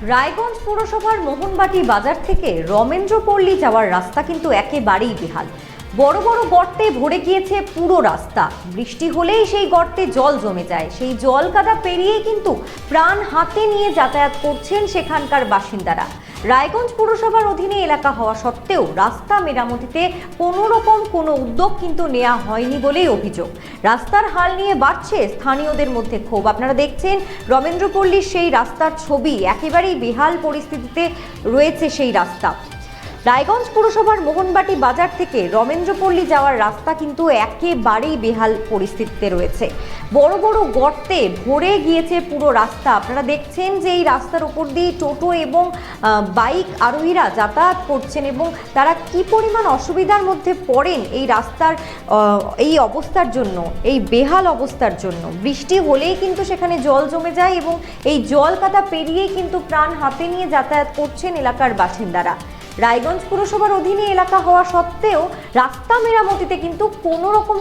রায়গঞ্জ পুরসভার মোহনবাটি বাজার থেকে রমেন্দ্রপল্লী যাওয়ার রাস্তা কিন্তু একেবারেই বেহাল। বড় বড় গর্তে ভরে গিয়েছে পুরো রাস্তা। বৃষ্টি হলেই সেই গর্তে জল জমে যায়। সেই জল কাদা পেরিয়ে কিন্তু প্রাণ হাতে নিয়ে যাতায়াত করছেন সেখানকার বাসিন্দারা। রায়গঞ্জ পুরসভার অধীনে এলাকা হওয়া সত্ত্বেও রাস্তা মেরামতিতে কোনো উদ্যোগ কিন্তু নেওয়া হয়নি বলেই অভিযোগ। রাস্তার হাল নিয়ে বাড়ছে স্থানীয়দের মধ্যে ক্ষোভ। আপনারা দেখছেন রমেন্দ্রপল্লীর সেই রাস্তার ছবি। একেবারেই বেহাল পরিস্থিতিতে রয়েছে সেই রাস্তা। রায়গঞ্জ পুরসভার মোহনবাটি বাজার থেকে রমেন্দ্রপল্লী যাওয়ার রাস্তা কিন্তু একেবারেই বেহাল পরিস্থিতিতে রয়েছে। বড় বড় গর্তে ভরে গিয়েছে পুরো রাস্তা। আপনারা দেখছেন যে এই রাস্তার উপর দিয়ে টোটো এবং বাইক আরোহীরা যাতায়াত করছেন এবং তারা কি পরিমাণ অসুবিধার মধ্যে পড়েন এই রাস্তার এই অবস্থার জন্য, এই বেহাল অবস্থার জন্য। বৃষ্টি হলেই কিন্তু সেখানে জল জমে যায় এবং এই জল কাদা পেরিয়েই কিন্তু প্রাণ হাতে নিয়ে যাতায়াত করছেন এলাকার বাসিন্দারা। রায়গঞ্জ পুরসভার অধীনে এলাকা হওয়া সত্ত্বেও রাস্তা মেরামতিতে কিন্তু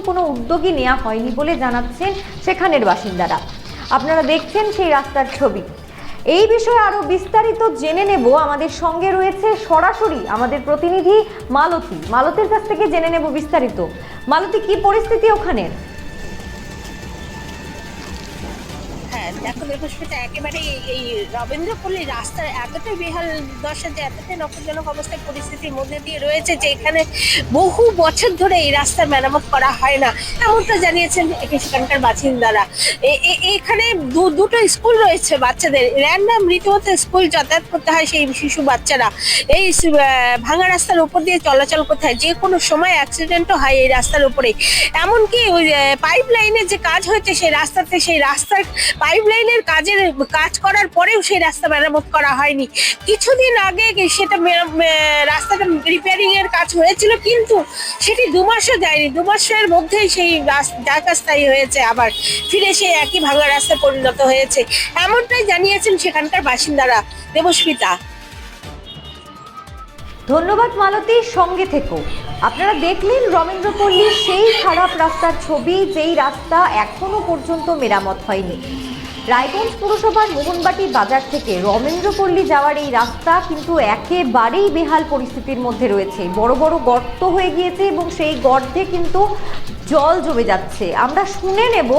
কোনো উদ্যোগই নেওয়া হয়নি বলে জানাচ্ছেন সেখানের বাসিন্দারা। আপনারা দেখছেন সেই রাস্তার ছবি। এই বিষয়ে আরো বিস্তারিত জেনে নেব। আমাদের সঙ্গে রয়েছে সরাসরি আমাদের প্রতিনিধি মালতীর কাছ থেকে জেনে নেব বিস্তারিত। মালতী, কি পরিস্থিতি ওখানের? দেখো দেবস্মিতা, একেবারে এই রবীন্দ্রপল্লী রাস্তার এতটাই বেহাল দশা, যে এতটাই নকলজনক অবস্থায় পরিস্থিতির মধ্যে দিয়ে রয়েছে যে এখানে বহু বছর ধরে এই রাস্তার মেরামত করা হয় না, এমনটা জানিয়েছেন সেখানকার বাসিন্দারা। এখানে দুটো স্কুল রয়েছে, বাচ্চাদের র্যান্ডাম রীতিমতো স্কুল যাতায়াত করতে হয়। সেই শিশু বাচ্চারা এই ভাঙা রাস্তার উপর দিয়ে চলাচল করতে হয়। যে কোনো সময় অ্যাক্সিডেন্টও হয় এই রাস্তার উপরে। এমনকি ওই পাইপ লাইনের যে কাজ হয়েছে সেই রাস্তার পাইপ লাইনের কাজ করার পরেও সেই রাস্তা মেরামত করা হয়নি। কিছুদিন আগে সেটা রাস্তাটা রিপেয়ারিং এর কাজ হয়েছিল, কিন্তু সেটি 2 মাসও যায়নি। 2 মাসের মধ্যেই সেই জায়গা স্থায়ী হয়েছে, আবার ফিরে সেই একই ভাঙা রাস্তায় পরিণত হয়েছে, এমনটাই জানিয়েছেন সেখানকার বাসিন্দারা। দেবস্মিতা, ধন্যবাদ মালতী, সঙ্গে থেকো। আপনারা দেখলেন রমেন্দ্রপল্লীর সেই খারাপ রাস্তার ছবি, যেই রাস্তা এখনো পর্যন্ত মেরামত হয়নি। রায়গঞ্জ পুরসভার মোহনবাটি বাজার থেকে রমেন্দ্রপল্লী যাওয়ার এই রাস্তা কিন্তু একেবারেই বেহাল পরিস্থিতির মধ্যে রয়েছে। বড় বড় গর্ত হয়ে গিয়েছে এবং সেই গর্তে কিন্তু জল জমে যাচ্ছে। আমরা শুনে নেব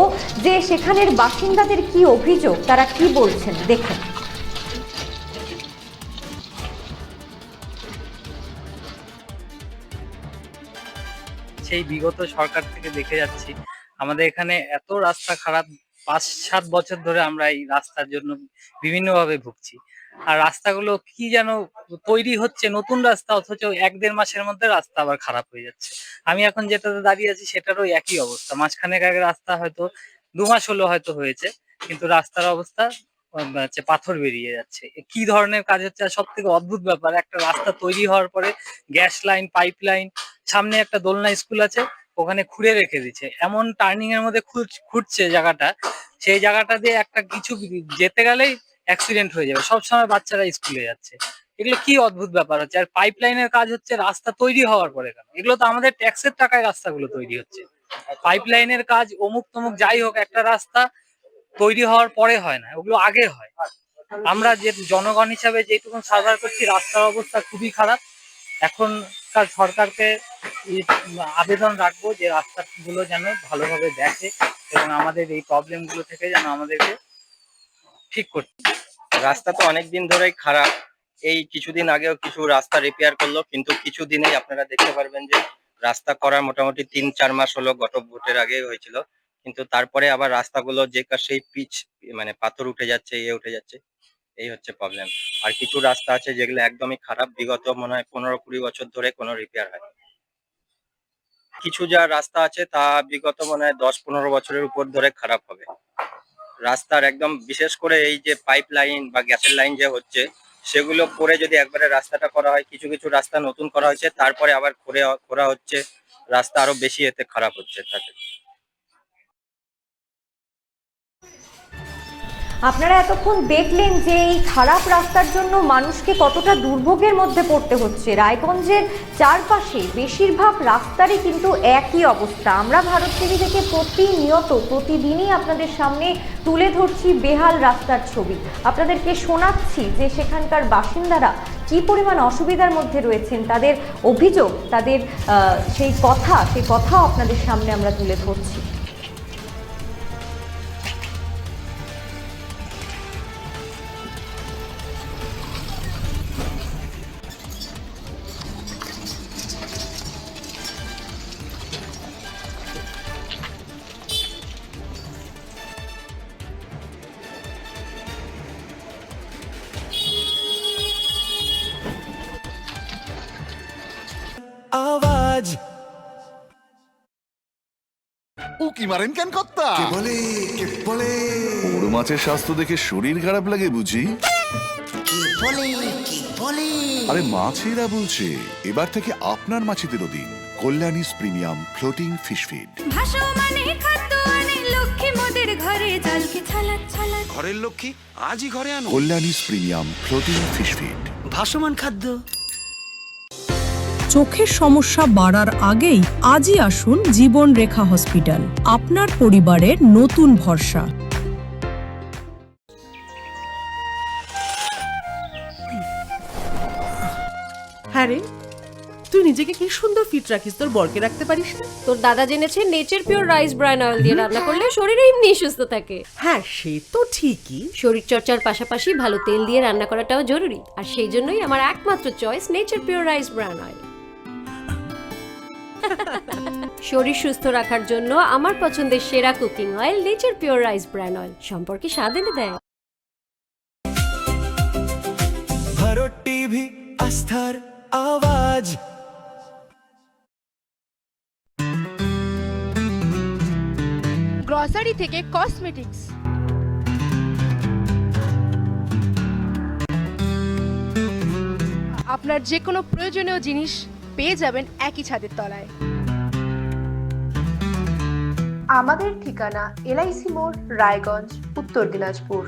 যে সেখানের বাসিন্দাদের কি অভিযোগ, তারা কি বলছেন, দেখুন। সেই বিগত সরকার থেকে দেখে যাচ্ছি আমাদের এখানে এত রাস্তা খারাপ। 5-7 বছর ধরে আমরা এই রাস্তার জন্য বিভিন্নভাবে ভুগছি। আর রাস্তাগুলো কি যেন তৈরি হচ্ছে নতুন রাস্তা, অথচ 1-1.5 মাসের মধ্যে রাস্তা আবার খারাপ হয়ে যাচ্ছে। আমি এখন যেটাতে দাঁড়িয়ে আছি সেটারও একই অবস্থা। মাঝখানের আগে রাস্তা হয়তো 2 মাস হলো হয়তো হয়েছে, কিন্তু রাস্তার অবস্থা হচ্ছে পাথর বেরিয়ে যাচ্ছে। কি ধরনের কাজ হচ্ছে? আর সব থেকে অদ্ভুত ব্যাপার, একটা রাস্তা তৈরি হওয়ার পরে গ্যাস লাইন, পাইপ লাইন, সামনে একটা দোলনা স্কুল আছে, ওখানে খুঁড়ে রেখে দিচ্ছে। এমন টার্নিং এর মধ্যে খুঁড়ছে জায়গাটা, সেই জায়গাটা দিয়ে একটা কিছু যেতে গেলেই অ্যাক্সিডেন্ট হয়ে যাবে। সবসময় বাচ্চারা স্কুলে যাচ্ছে। এগুলো কি অদ্ভুত ব্যাপার হচ্ছে? আর পাইপ লাইনের কাজ হচ্ছে রাস্তা তৈরি হওয়ার পরে কেন? এগুলো তো আমাদের ট্যাক্সের টাকায় রাস্তাগুলো তৈরি হচ্ছে। পাইপ লাইনের কাজ অমুক তমুক যাই হোক, একটা রাস্তা তৈরি হওয়ার পরে হয় না, ওগুলো আগে হয়। আমরা যে জনগণ হিসাবে যেটুকু সার্ভার করছি, রাস্তার অবস্থা খুবই খারাপ। এখনকার সরকারকে আবেদন রাখবো যে রাস্তাগুলো যেন ভালোভাবে দেখে এবং আমাদের এই প্রবলেম গুলো থেকে যেন আমাদেরকে ঠিক করতে। রাস্তা তো অনেকদিন ধরেই খারাপ। এই কিছুদিন আগেও কিছু রাস্তা রিপেয়ার করলো, কিন্তু কিছুদিনেই আপনারা দেখতে পারবেন যে রাস্তা করার মোটামুটি 3-4 মাস হলো, গত ভোটের আগে হয়েছিল। কিন্তু তারপরে আবার রাস্তাগুলো সেই পিচ, মানে পাথর উঠে যাচ্ছে, উঠে যাচ্ছে। এই হচ্ছে প্রবলেম। আর কিছু রাস্তা আছে যেগুলো একদমই খারাপ, বিগত মনে হয় 15-20 বছর ধরে কোনো রিপেয়ার হয়। কিছু যা রাস্তা আছে তা বিগত মনে হয় 10-15 বছরের উপর ধরে খারাপ হবে। রাস্তার একদম বিশেষ করে এই যে পাইপ লাইন বা গ্যাসের লাইন যে হচ্ছে, সেগুলো করে যদি একবারে রাস্তাটা করা হয়। কিছু কিছু রাস্তা নতুন করা হয়েছে, তারপরে আবার খোঁড়া হচ্ছে, রাস্তা আরো বেশি এতে খারাপ হচ্ছে তাতে। আপনারা এতক্ষণ দেখলেন যে এই খারাপ রাস্তার জন্য মানুষকে কতটা দুর্ভোগের মধ্যে পড়তে হচ্ছে। রায়গঞ্জের চারপাশে বেশিরভাগ রাস্তারই কিন্তু একই অবস্থা। আমরা ভারত টিভি থেকে প্রতিদিনই আপনাদের সামনে তুলে ধরছি বেহাল রাস্তার ছবি, আপনাদেরকে শোনাচ্ছি যে সেখানকার বাসিন্দারা কী পরিমাণ অসুবিধার মধ্যে রয়েছেন, তাদের অভিযোগ, তাদের সেই কথাও আপনাদের সামনে আমরা তুলে ধরছি। আওয়াজ উকি মারেন কেন কর্তা? কে বলে বড় মাছের স্বাস্থ্য দেখে শরীর খারাপ লাগে বুঝি? কে বলে আরে মাছেরা বলছে, এবার থেকে আপনার মাছেদেরও দিন কল্যাণীস প্রিমিয়াম ফ্লোটিং ফিশ ফিড। ভাসমানে খাদ্য আনে লক্ষ্মী মোদের ঘরে জলকে ছালাক ছালাক। ঘরের লক্ষ্মী আজই ঘরে আনো কল্যাণীস প্রিমিয়াম ফ্লোটিং ফিশ ফিড। ভাসমান খাদ্য। চোখের সমস্যা বাড়ার আগেই আজই আসুন জীবন রেখা হসপিটাল, আপনার পরিবারের নতুন ভরসা। হ্যাঁ রে, তুই নিজেকে কি সুন্দর ফিট রাখিস, তোর বরকে রাখতে পারিস না? তোর দাদা জেনেছে nature pure rice bran oil দিয়ে রান্না করলে শরীর এমনি সুস্থ থাকে। হ্যাঁ সে তো ঠিকই, শরীর চর্চার পাশাপাশি ভালো তেল দিয়ে রান্না করাটাও জরুরি, আর সেই জন্যই আমার একমাত্র choice nature pure rice bran oil. শরীর সুস্থ রাখার জন্য আমার পছন্দের সেরা cooking oil nature pure rice bran oil, সম্পর্কে স্বাদ এনে দেয়। ভারত টিভি, আস্থার আওয়াজ। গ্রসারি থেকে কসমেটিক্স, আপনার যে কোনো প্রয়োজনীয় জিনিস পেয়ে যাবেন একই ছাদের তলায়। আমাদের ঠিকানা LIC মোড়, রায়গঞ্জ, উত্তর দিনাজপুর।